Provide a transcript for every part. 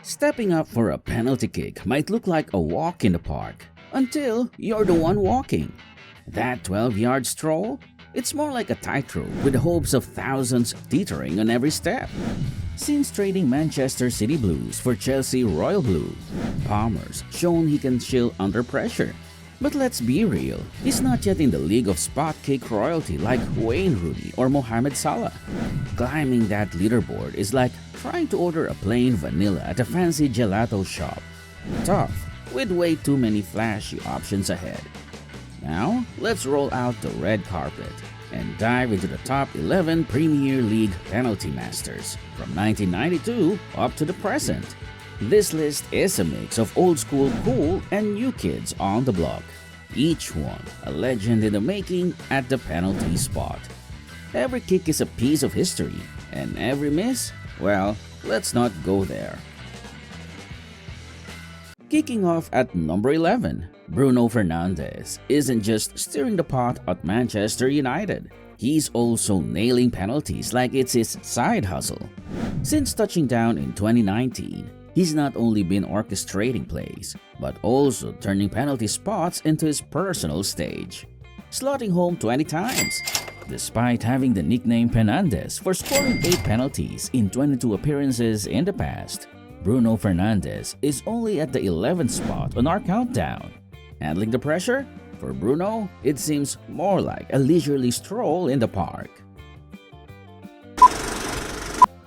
Stepping up for a penalty kick might look like a walk in the park until you're the one walking. That 12-yard stroll? It's more like a tightrope with the hopes of thousands teetering on every step. Since trading Manchester City Blues for Chelsea Royal Blue, Palmer's shown he can chill under pressure. But let's be real, he's not yet in the league of spot kick royalty like Wayne Rooney or Mohamed Salah. Climbing that leaderboard is like trying to order a plain vanilla at a fancy gelato shop. Tough, with way too many flashy options ahead. Now, let's roll out the red carpet and dive into the top 11 Premier League penalty masters from 1992 up to the present. This list is a mix of old school cool and new kids on the block, each one a legend in the making at the penalty spot. Every kick is a piece of history, and every miss, well, let's not go there. Kicking off at number 11, Bruno Fernandez isn't just stirring the pot at Manchester United. He's also nailing penalties like it's his side hustle. Since touching down in 2019, he's not only been orchestrating plays, but also turning penalty spots into his personal stage, slotting home 20 times. Despite having the nickname Fernandez for scoring 8 penalties in 22 appearances in the past, Bruno Fernandez is only at the 11th spot on our countdown. Handling the pressure? For Bruno, it seems more like a leisurely stroll in the park.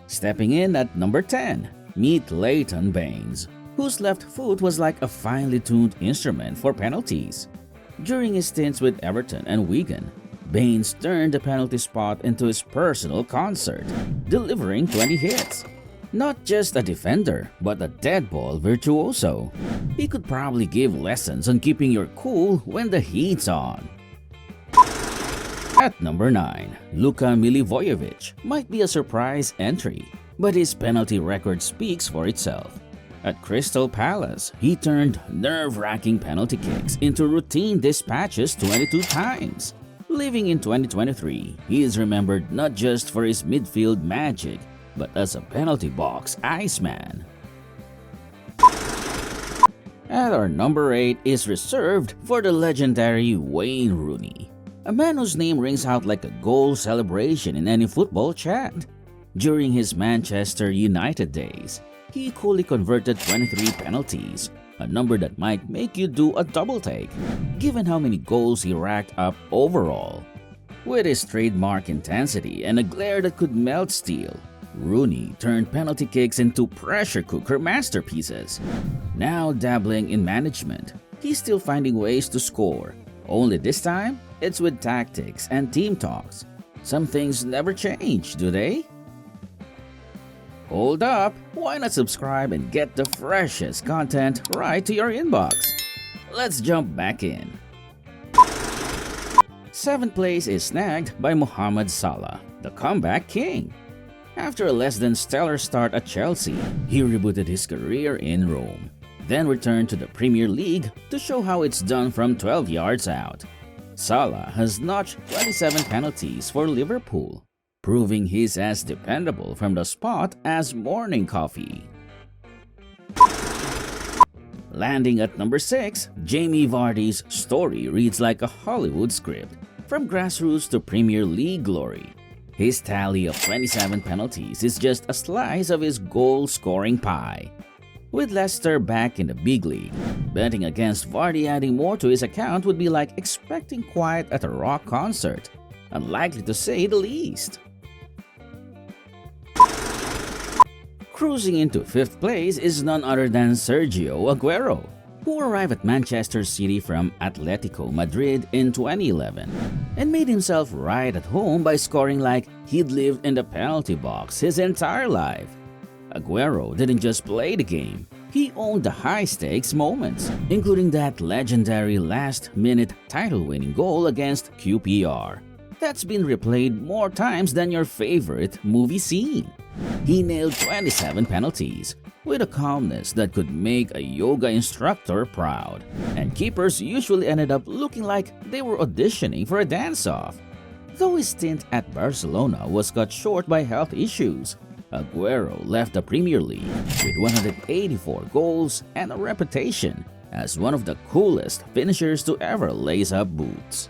Stepping in at number 10, meet Leighton Baines, whose left foot was like a finely tuned instrument for penalties. During his stints with Everton and Wigan, Baines turned the penalty spot into his personal concert, delivering 20 hits. Not just a defender, but a dead ball virtuoso. He could probably give lessons on keeping your cool when the heat's on. At number 9, Luka Milic might be a surprise entry, but his penalty record speaks for itself. At Crystal Palace, he turned nerve-wracking penalty kicks into routine dispatches 22 times. Living in 2023, he is remembered not just for his midfield magic, but as a penalty box Iceman. At our number 8 is reserved for the legendary Wayne Rooney, a man whose name rings out like a goal celebration in any football chat. During his Manchester United days, he coolly converted 23 penalties, a number that might make you do a double take, given how many goals he racked up overall. With his trademark intensity and a glare that could melt steel, Rooney turned penalty kicks into pressure cooker masterpieces. Now dabbling in management, he's still finding ways to score. Only this time, it's with tactics and team talks. Some things never change, do they? Hold up, why not subscribe and get the freshest content right to your inbox? Let's jump back in. 7th place is snagged by Mohamed Salah, the comeback king. After a less than stellar start at Chelsea, he rebooted his career in Rome, then returned to the Premier League to show how it's done from 12 yards out. Salah has notched 27 penalties for Liverpool, proving he's as dependable from the spot as morning coffee. Landing at number 6, Jamie Vardy's story reads like a Hollywood script, from grassroots to Premier League glory. His tally of 27 penalties is just a slice of his goal-scoring pie. With Leicester back in the big league, betting against Vardy adding more to his account would be like expecting quiet at a rock concert, unlikely to say the least. Cruising into 5th place is none other than Sergio Aguero, who arrived at Manchester City from Atletico Madrid in 2011 and made himself right at home by scoring like he'd lived in the penalty box his entire life. Aguero didn't just play the game, he owned the high-stakes moments, including that legendary last-minute title-winning goal against QPR. That's been replayed more times than your favorite movie scene. He nailed 27 penalties, with a calmness that could make a yoga instructor proud, and keepers usually ended up looking like they were auditioning for a dance-off. Though his stint at Barcelona was cut short by health issues, Aguero left the Premier League with 184 goals and a reputation as one of the coolest finishers to ever lace up boots.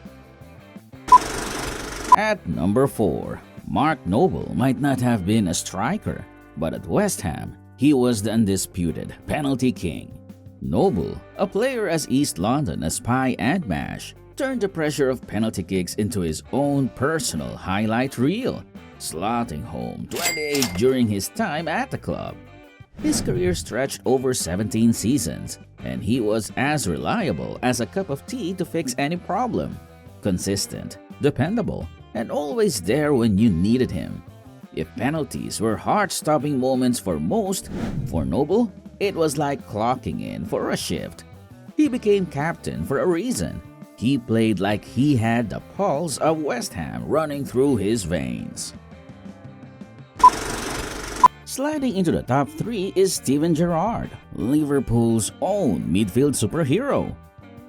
At number 4, Mark Noble might not have been a striker, but at West Ham, he was the undisputed penalty king. Noble, a player as East London as pie and mash, turned the pressure of penalty kicks into his own personal highlight reel, slotting home 28 during his time at the club. His career stretched over 17 seasons, and he was as reliable as a cup of tea to fix any problem. Consistent, dependable, and always there when you needed him. If penalties were heart-stopping moments for most, for Noble, it was like clocking in for a shift. He became captain for a reason. He played like he had the pulse of West Ham running through his veins. Sliding into the top 3 is Steven Gerrard, Liverpool's own midfield superhero.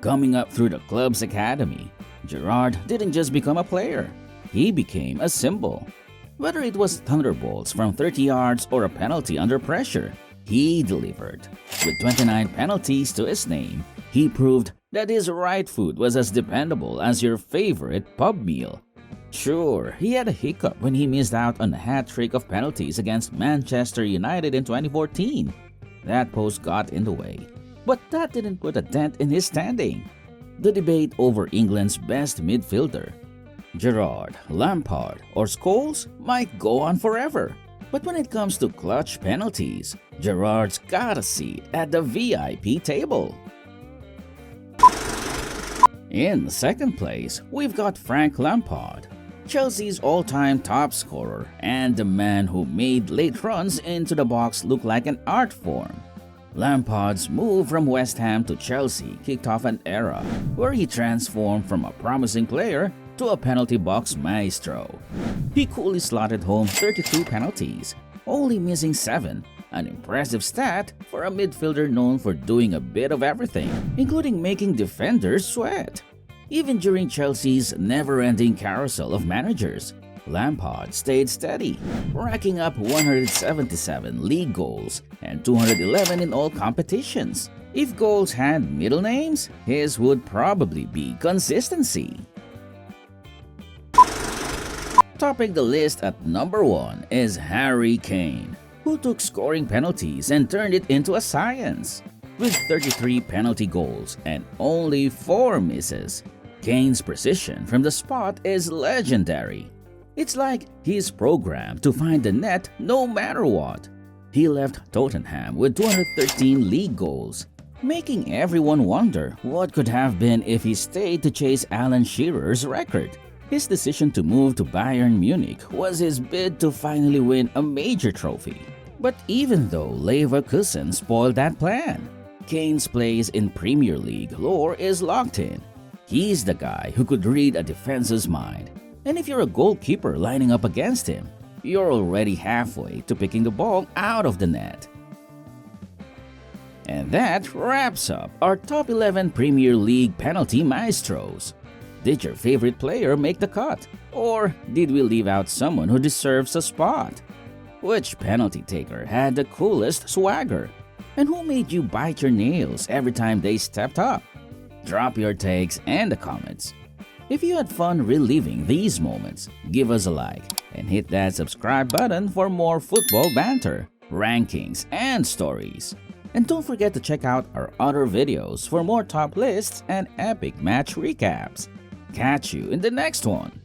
Coming up through the club's academy, Gerrard didn't just become a player, he became a symbol. Whether it was thunderbolts from 30 yards or a penalty under pressure, he delivered. With 29 penalties to his name, he proved that his right foot was as dependable as your favorite pub meal. Sure, he had a hiccup when he missed out on a hat-trick of penalties against Manchester United in 2014. That post got in the way, but that didn't put a dent in his standing. The debate over England's best midfielder, Gerrard, Lampard, or Scholes, might go on forever. But when it comes to clutch penalties, Gerrard's got a seat at the VIP table. In second place, we've got Frank Lampard, Chelsea's all-time top scorer and the man who made late runs into the box look like an art form. Lampard's move from West Ham to Chelsea kicked off an era where he transformed from a promising player to a penalty box maestro. He coolly slotted home 32 penalties, only missing 7, an impressive stat for a midfielder known for doing a bit of everything, including making defenders sweat. Even during Chelsea's never-ending carousel of managers, Lampard stayed steady, racking up 177 league goals and 211 in all competitions. If goals had middle names, his would probably be consistency. Topping the list at number 1 is Harry Kane, who took scoring penalties and turned it into a science. With 33 penalty goals and only 4 misses, Kane's precision from the spot is legendary. It's like he's programmed to find the net no matter what. He left Tottenham with 213 league goals, making everyone wonder what could have been if he stayed to chase Alan Shearer's record. His decision to move to Bayern Munich was his bid to finally win a major trophy. But even though Leverkusen spoiled that plan, Kane's place in Premier League lore is locked in. He's the guy who could read a defense's mind. And if you're a goalkeeper lining up against him, you're already halfway to picking the ball out of the net. And that wraps up our top 11 Premier League penalty maestros. Did your favorite player make the cut? Or did we leave out someone who deserves a spot? Which penalty taker had the coolest swagger? And who made you bite your nails every time they stepped up? Drop your takes in the comments. If you had fun reliving these moments, give us a like and hit that subscribe button for more football banter, rankings, and stories. And don't forget to check out our other videos for more top lists and epic match recaps. Catch you in the next one.